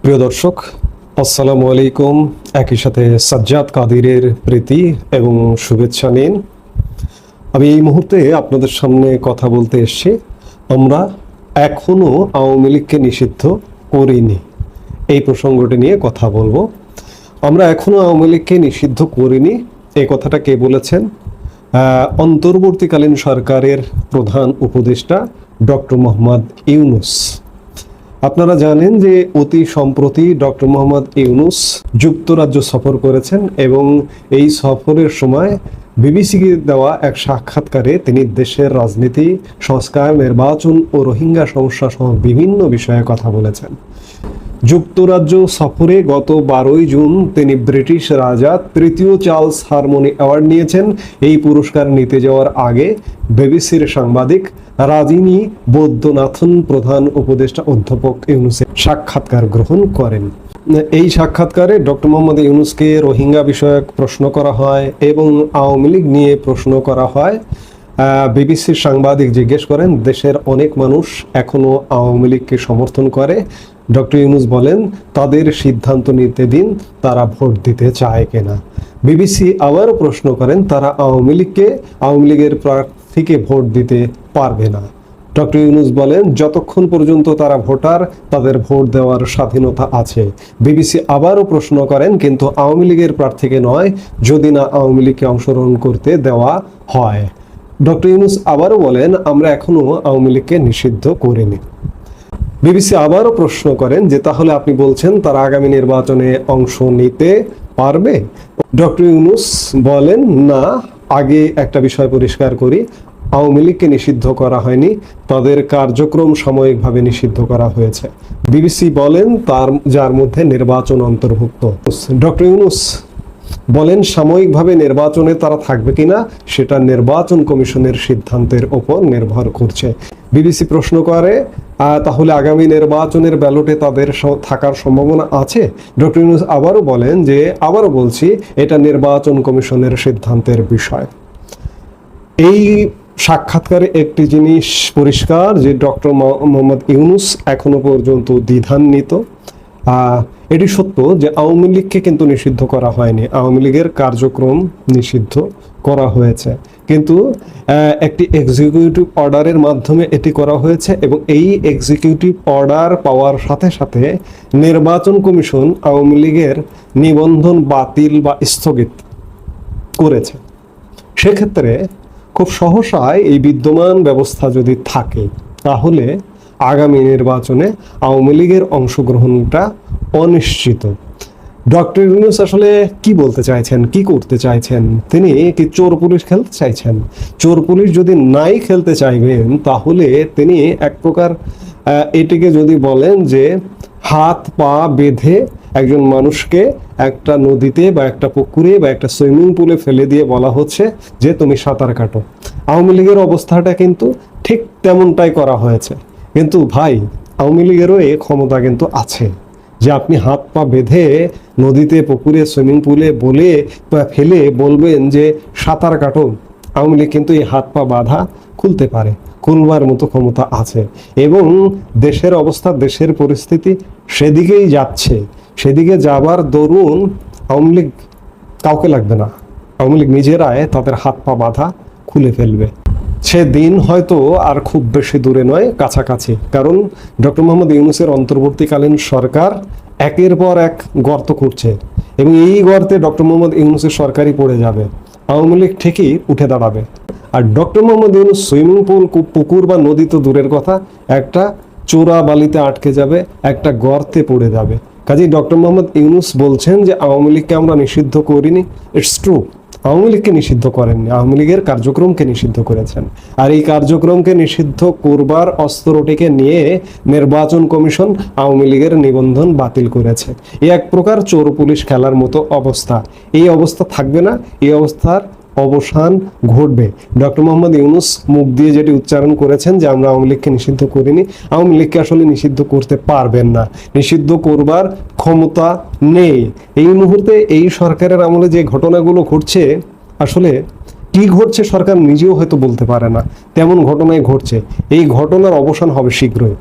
প্রিয় দর্শক, আসসালামু আলাইকুম। একই সাথে সাজ্জাদ কাদিরের প্রীতি এবং শুভেচ্ছা নিন। আমি এই মুহূর্তে আপনাদের সামনে কথা বলতে এসেছি। আমরা এখনো আওয়ামী লীগকে নিষিদ্ধ করিনি, এই প্রসঙ্গটি নিয়ে কথা বলবো। আমরা এখনো আওয়ামী লীগকে নিষিদ্ধ করিনি, এই কথাটা কে বলেছেন? অন্তর্বর্তীকালীন সরকারের প্রধান উপদেষ্টা ডক্টর মোহাম্মদ ইউনূস। আপনারা জানেন যে অতি সম্প্রতি ডক্টর মোহাম্মদ ইউনূস যুক্তরাজ্য সফর করেছেন এবং এই সফরের সময় বিবিসিকে দেওয়া এক সাক্ষাৎকারে তিনি দেশের রাজনীতি, সংস্কার, নির্বাচন ও রোহিঙ্গা সমস্যা সহ বিভিন্ন বিষয়ে কথা বলেছেন। যুক্তরাজ্য সফরে গত 12 জুন তিনি ব্রিটিশ রাজা তৃতীয় চার্লস হারমোনি অ্যাওয়ার্ড নিয়েছেন। এই পুরস্কার নিতে যাওয়ার আগে বিবিসির সাংবাদিক রাজিনী বৈদ্যনাথন প্রধান উপদেষ্টা অধ্যাপক ইউনূসের সাক্ষাৎকার গ্রহণ করেন। এই সাক্ষাৎকারে ডক্টর মোহাম্মদ ইউনূসকে রোহিঙ্গা বিষয়ক প্রশ্ন করা হয় এবং আওয়ামী লীগ নিয়ে প্রশ্ন করা হয়। বিবিসির সাংবাদিক জিজ্ঞেস করেন, দেশের অনেক মানুষ এখনো আওয়ামী লীগকে সমর্থন করে। ডক্টর ইউনূস বলেন, তাদের সিদ্ধান্ত নিতে দিন, তারা ভোট দিতে চায় কিনা। বিবিসি আবারও প্রশ্ন করেন, তারা আওয়ামী লীগের প্রার্থীকে ভোট দিতে পারবে না। ডক্টর ইউনূস বলেন, যতক্ষণ পর্যন্ত তারা ভোটার, তাদের ভোট দেওয়ার স্বাধীনতা আছে। বিবিসি আবারও প্রশ্ন করেন, কিন্তু আওয়ামী লীগের প্রার্থীকে নয়, যদি না আওয়ামী লীগকে অংশগ্রহণ করতে দেওয়া হয়। ডক্টর ইউনূস আবারও বলেন, আমরা এখনো আওয়ামী লীগকে নিষিদ্ধ করিনি। বিবিসি আবারও প্রশ্ন করেন যে তাহলে আপনি বলছেন তারা আগামী নির্বাচনে অংশ নিতে পারবে? ডক্টর ইউনূস বলেন, না, আগে একটা বিষয় পরিষ্কার করি, আওয়ামী লীগকে নিষিদ্ধ করা হয়নি, তাদের কার্যক্রম সাময়িকভাবে নিষিদ্ধ করা হয়েছে। বিবিসি বলেন, যার মধ্যে নির্বাচন অন্তর্ভুক্ত। ডক্টর ইউনূস বলেন, সাময়িকভাবে নির্বাচনে তারা থাকবে কিনা সেটা নির্বাচন কমিশনের সিদ্ধান্তের ওপর নির্ভর করছে। বিবিসি প্রশ্ন করে, তাহলে আগামী নির্বাচনের ব্যালটে তাদের থাকার সম্ভাবনা আছে? ডক্টর ইউনূস আবারও বলছি, এটা নির্বাচন কমিশনের সিদ্ধান্তের বিষয়। এই সাক্ষাৎকারে একটি জিনিস পরিষ্কার যে ডক্টর মোহাম্মদ ইউনূস এখনো পর্যন্ত দ্বিধান্বিত। এটি সত্য যে আওয়ামী লীগকে কিন্তু নিষিদ্ধ করা হয়নি, আওয়ামী লীগের কার্যক্রম নিষিদ্ধ করা হয়েছে, কিন্তু একটি এক্সিকিউটিভ অর্ডারের মাধ্যমে এটি করা হয়েছে এবং এই এক্সিকিউটিভ অর্ডার পাওয়ার সাথে সাথে নির্বাচন কমিশন আওয়ামী লীগের নিবন্ধন বাতিল বা স্থগিত করেছে। সেক্ষেত্রে খুব সহসায় এই বিদ্যমান ব্যবস্থা যদি থাকে, তাহলে আগামী নির্বাচনে আওয়ামী লীগের অংশগ্রহণটা অনিশ্চিত। ডক্টর ইউনূস আসলে কি বলতে চাইছেন, কি করতে চাইছেন? তিনি কি চোর পুলিশ খেলতে চাইছেন? চোর পুলিশ যদি নাই খেলতে চাইবেন, তাহলে তিনি এক প্রকার এটিকে যদি বলেন যে হাত পা বেঁধে একজন মানুষকে একটা নদীতে বা একটা পুকুরে বা একটা সুইমিং পুলে ফেলে দিয়ে বলা হচ্ছে যে তুমি সাঁতার কাটো। আওয়ামী লীগের অবস্থাটা কিন্তু ঠিক তেমনটাই করা হয়েছে। কিন্তু ভাই, আওয়ামী লীগেরও এই ক্ষমতা কিন্তু আছে যে আপনি হাত পা বেঁধে নদীতে, পুকুরে, সুইমিং পুলে ফেলে বলবেন যে সাঁতার কাটো। আওয়ামী লীগ কিন্তু এই হাত পা বাঁধা খুলতে পারে, খুলবার মতো ক্ষমতা আছে এবং দেশের অবস্থা, দেশের পরিস্থিতি সেদিকেই যাচ্ছে। সেদিকে যাবার দরুন আওয়ামী লীগ কাউকে লাগবে না, আওয়ামী লীগ নিজেরাই তাদের হাত পা বাঁধা খুলে ফেলবে। সে দিন হয়তো আর খুব বেশি দূরে নয়, কাছাকাছি। কারণ ডক্টর মোহাম্মদ ইউনূসের অন্তর্বর্তীকালীন সরকার একের পর এক গর্ত করছে এবং এই গর্তে ডক্টর মোহাম্মদ ইউনূসের সরকারই পড়ে যাবে, আওয়ামী লীগ ঠিকই উঠে দাঁড়াবে। আর doctor Mohammad Yunus swimming pool, পুকুর বা নদী তো দূরের কথা, একটা চোরা বালিতে আটকে যাবে, একটা গর্তে পড়ে যাবে। কাজেই ডক্টর মোহাম্মদ ইউনূস বলছেন যে আওয়ামী লীগকে আমরা নিষিদ্ধ করিনি। ইটস ট্রু, আওয়ামী লীগকে নিষিদ্ধ করেননি, আওয়ামী লীগের কার্যক্রমকে নিষিদ্ধ করেছেন। আর এই কার্যক্রমকে নিষিদ্ধ করবার অস্ত্রটিকে নিয়ে নির্বাচন কমিশন আওয়ামী লীগের নিবন্ধন বাতিল করেছে। এই এক প্রকার চোর পুলিশ খেলার মতো অবস্থা। এই অবস্থা থাকবে না, এই অবস্থার অবসান ঘটবে। ডক্টর মোহাম্মদ ইউনূস মুখ দিয়ে যেটি উচ্চারণ করেছেন যে আমরা আওয়ামী লীগকে নিষিদ্ধ করিনি, আওয়ামী লীগকে আসলে নিষিদ্ধ করতে পারবেন না, নিষিদ্ধ করবার ক্ষমতা নেই। এই মুহূর্তে এই সরকারের আমলে যে ঘটনাগুলো ঘটছে, আসলে কি ঘটছে সরকার নিজেও হয়তো বলতে পারে না, তেমন ঘটনাই ঘটছে। এই ঘটনার অবসান হবে শীঘ্রই।